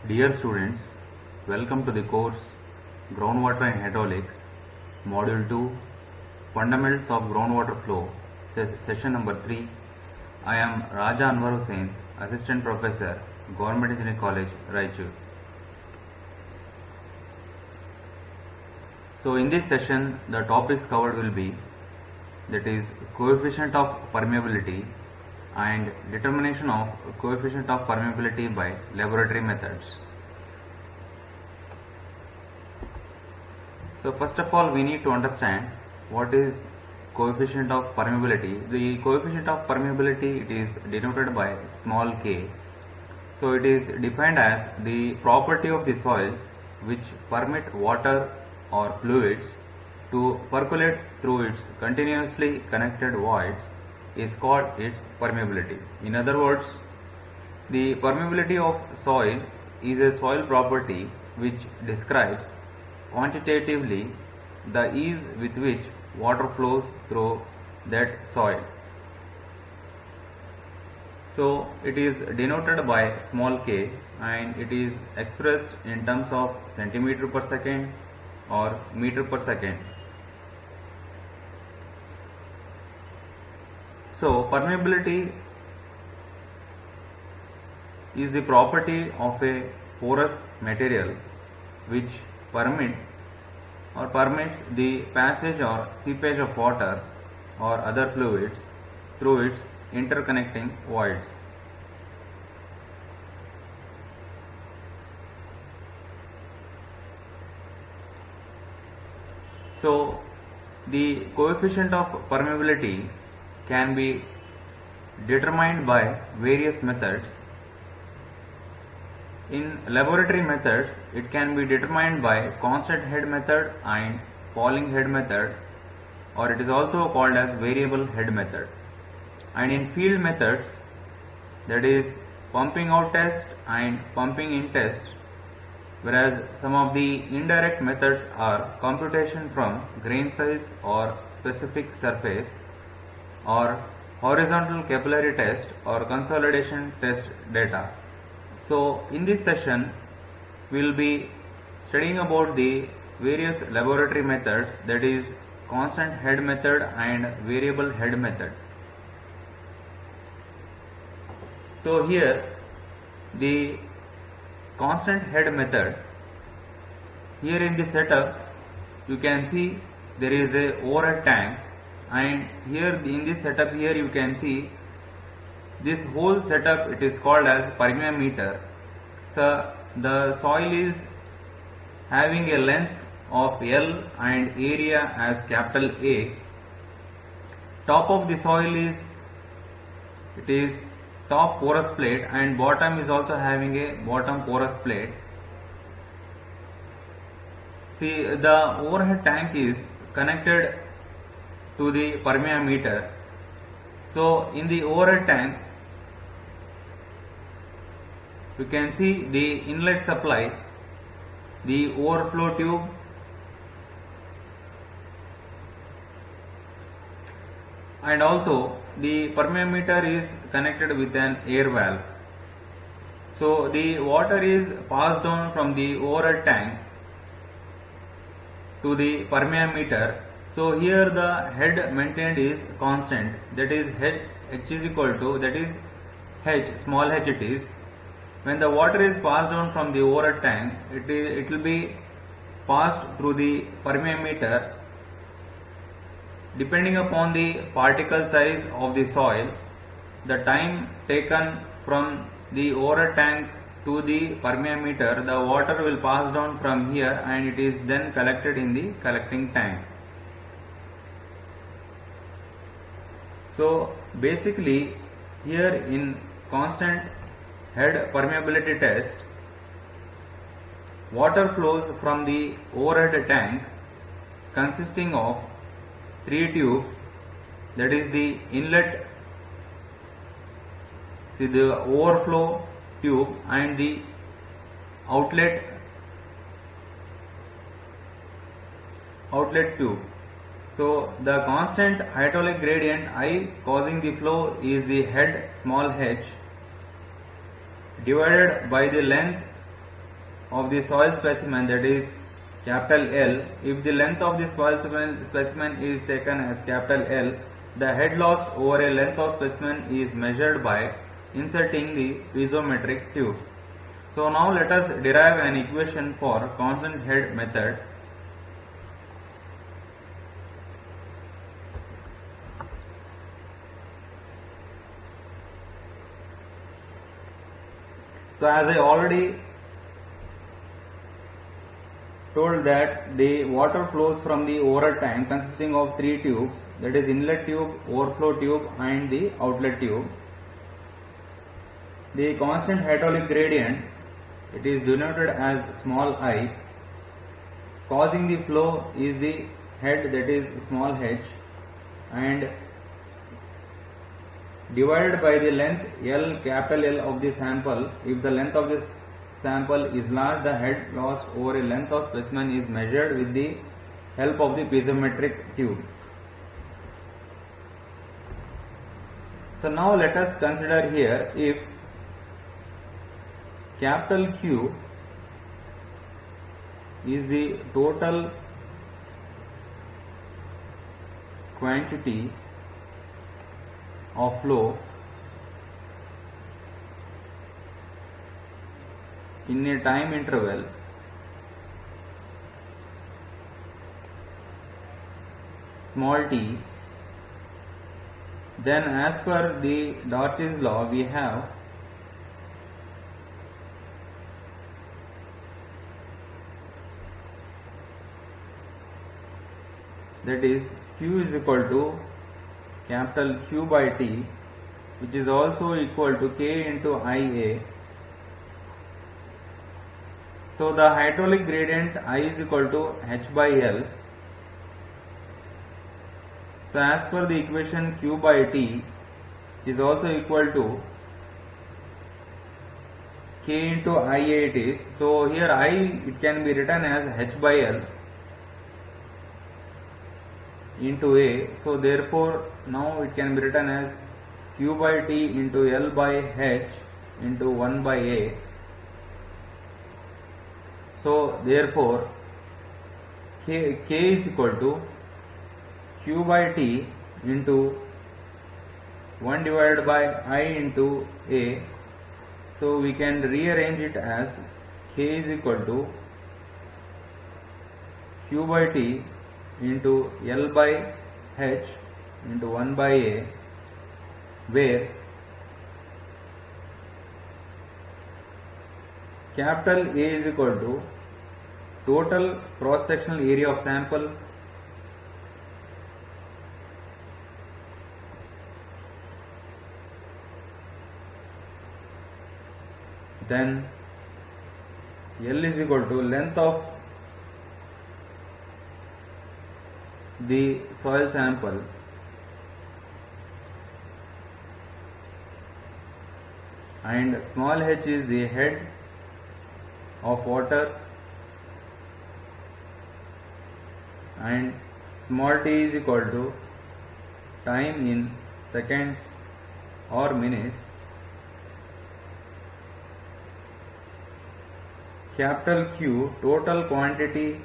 Dear students, welcome to the course Groundwater and Hydraulics, Module 2, Fundamentals of Groundwater Flow, Session number 3. I am Raja Anwar Hussain, Assistant Professor, Government Engineering College, Raichur. So in this session, the topics covered will be, that is, coefficient of permeability and determination of coefficient of permeability by laboratory methods. So first of all, we need to understand what is coefficient of permeability. The coefficient of permeability, it is denoted by small k. So it is defined as the property of the soils which permit water or fluids to percolate through its continuously connected voids is called its permeability. In other words, the permeability of soil is a soil property which describes quantitatively the ease with which water flows through that soil. So it is denoted by small k and it is expressed in terms of centimeter per second or meter per second. So permeability is the property of a porous material which permits the passage or seepage of water or other fluids through its interconnecting voids. So the coefficient of permeability can be determined by various methods. In laboratory methods, it can be determined by constant head method and falling head method, or it is also called as variable head method. And in field methods, that is pumping out test and pumping in test, whereas some of the indirect methods are computation from grain size or specific surface, or horizontal capillary test or consolidation test data. So in this session, we will be studying about the various laboratory methods, that is constant head method and variable head method. So here the constant head method, here in the setup you can see there is a overhead tank, and here in this setup here you can see this whole setup, it is called as permeameter. So the soil is having a length of L and area as capital A. Top of the soil is, it is top porous plate, and bottom is also having a bottom porous plate. See, the overhead tank is connected to the permeameter. So in the overhead tank you can see the inlet supply, the overflow tube, and also the permeameter is connected with an air valve. So the water is passed on from the overhead tank to the permeameter. So here the head maintained is constant, that is H is equal to, that is H, small h it is. When the water is passed on from the overhead tank, it will be passed through the permeameter. Depending upon the particle size of the soil, the time taken from the overhead tank to the permeameter, the water will pass down from here and it is then collected in the collecting tank. So basically here in constant head permeability test, water flows from the overhead tank consisting of 3 tubes, that is the inlet, see the overflow tube, and the outlet tube. So the constant hydraulic gradient I causing the flow is the head small h divided by the length of the soil specimen, that is capital L. If the length of the soil specimen is taken as capital L, the head loss over a length of specimen is measured by inserting the piezometric tubes. So now let us derive an equation for constant head method. So as I already told that the water flows from the overhead tank consisting of three tubes, that is inlet tube, overflow tube and the outlet tube. The constant hydraulic gradient, it is denoted as small I. Causing the flow is the head, that is small h, and divided by the length L, capital L of the sample. If the length of the sample is large, the head loss over a length of specimen is measured with the help of the piezometric tube. So now let us consider here, if capital Q is the total quantity of flow in a time interval small t, then as per the Darcy's law we have that is Q is equal to capital Q by T, which is also equal to K into IA. So the hydraulic gradient I is equal to H by L. So as per the equation Q by T is also equal to K into IA it is. So here I, it can be written as H by L into A. So therefore now it can be written as Q by T into L by H into 1 by A. So therefore K is equal to Q by T into 1 divided by I into A. So we can rearrange it as K is equal to Q by T into L by H into 1 by A, where capital A is equal to total cross sectional area of sample then L is equal to length of the soil sample and small h is the head of water and small t is equal to time in seconds or minutes. Capital Q, total quantity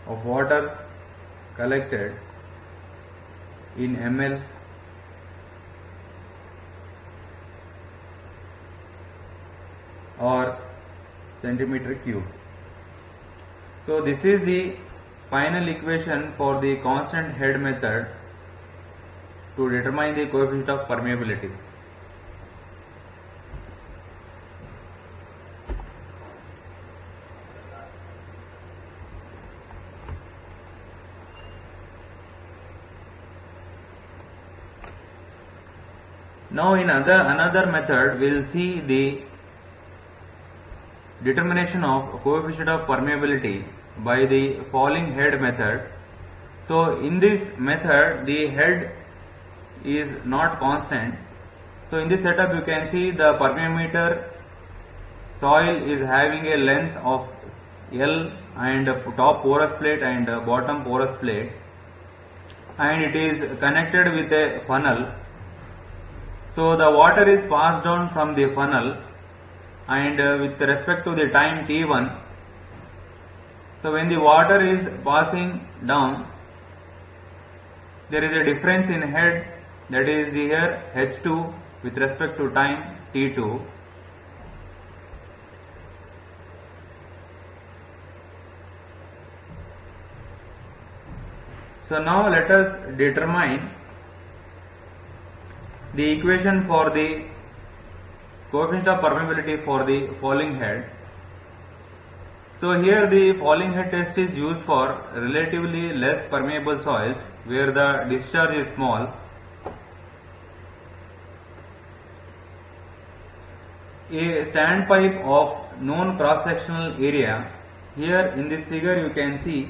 of water collected in ml or centimeter cube. So this is the final equation for the constant head method to determine the coefficient of permeability. Now in another method we will see the determination of coefficient of permeability by the falling head method. So in this method the head is not constant. So in this setup you can see the permeameter soil is having a length of L and top porous plate and bottom porous plate, and it is connected with a funnel. So the water is passed down from the funnel and with respect to the time t1. So when the water is passing down, there is a difference in head, that is here h2 with respect to time t2. So now let us determine the equation for the coefficient of permeability for the falling head. So here the falling head test is used for relatively less permeable soils where the discharge is small. A standpipe of known cross-sectional area. Here in this figure you can see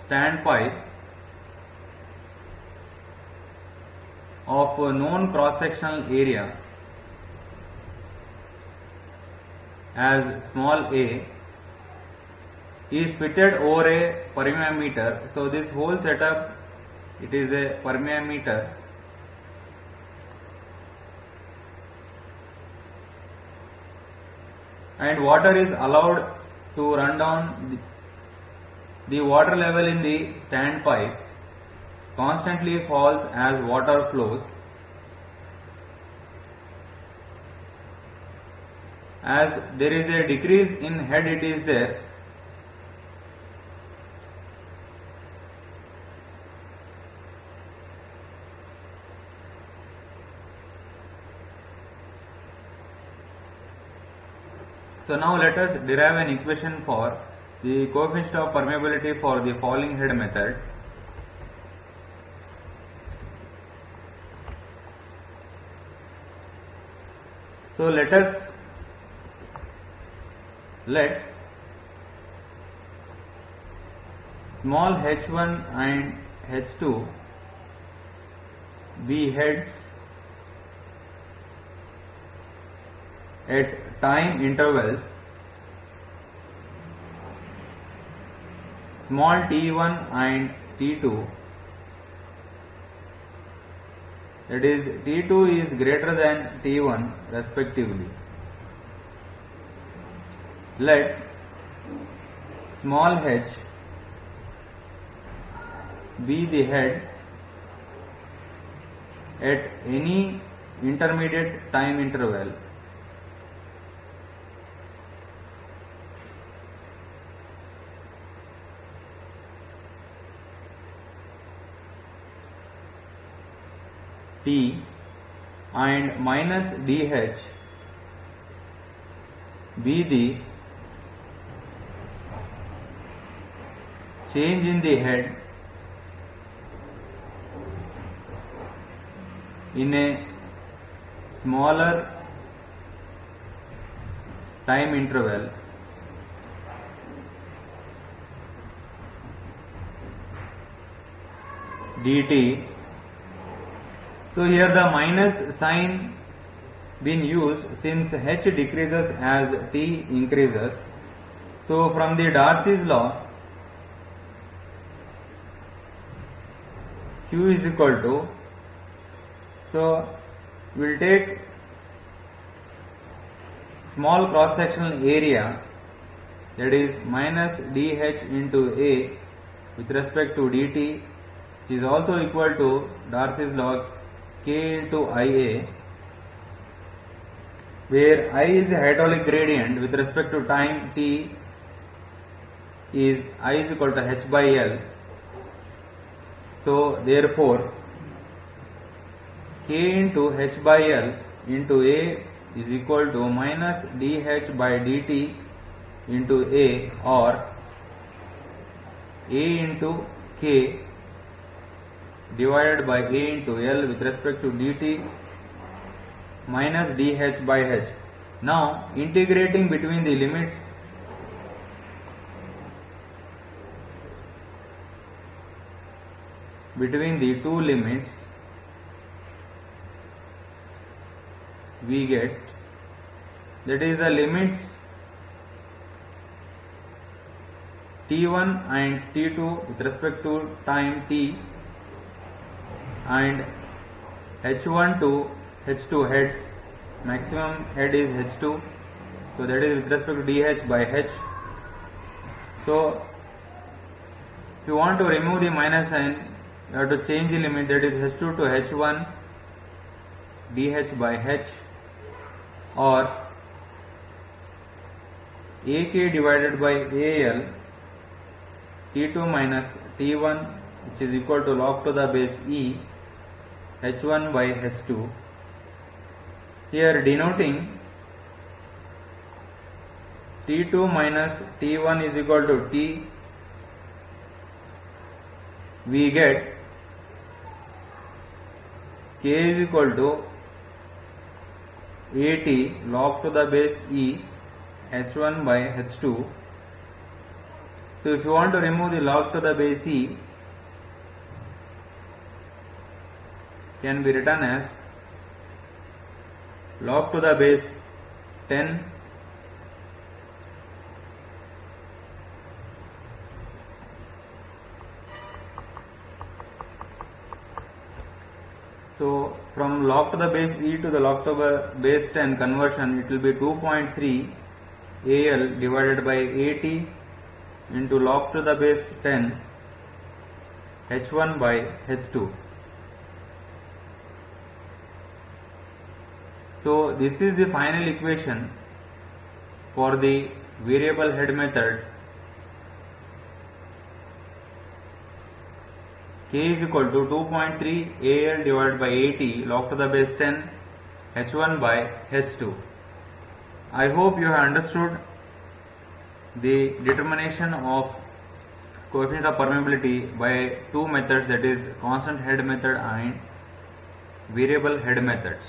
standpipe of a known cross-sectional area as small a is fitted over a permeameter. So this whole setup, it is a permeameter, and water is allowed to run down. The water level in the standpipe constantly falls as water flows. As there is a decrease in head, it is there. So now let us derive an equation for the coefficient of permeability for the falling head method. So let small h1 and h2 be heads at time intervals small t1 and t2, that is t2 is greater than t1 respectively. Let small h be the head at any intermediate time interval t, and minus dh be the change in the head in a smaller time interval dt. So here the minus sign been used since h decreases as t increases. So from the Darcy's law, Q is equal to, so we will take small cross sectional area, that is minus dh into a with respect to dt, which is also equal to Darcy's law k into ia, where I is the hydraulic gradient with respect to time t is I is equal to h by L. So therefore k into h by L into a is equal to minus dh by dt into a, or a into k divided by a into L with respect to dt minus dh by h. Now integrating between the limits, between the two limits, we get, that is the limits t1 and t2 with respect to time t, and H1 to H2 heads, maximum head is H2, so that is with respect to dH by H. So if you want to remove the minus sign, you have to change the limit, that is H2 to H1 dH by H, or AK divided by AL T2 minus T1, which is equal to log to the base E H1 by H2. Here denoting T2 minus T1 is equal to T, we get K is equal to AT log to the base E H1 by H2. So if you want to remove the log to the base E, can be written as log to the base 10 So from log to the base E to the log to the base 10 conversion, it will be 2.3 AL divided by AT into log to the base 10 H1 by H2. So this is the final equation for the variable head method. K is equal to 2.3 AL divided by AT log to the base 10 H1 by H2. I hope you have understood the determination of coefficient of permeability by two methods, that is constant head method and variable head methods.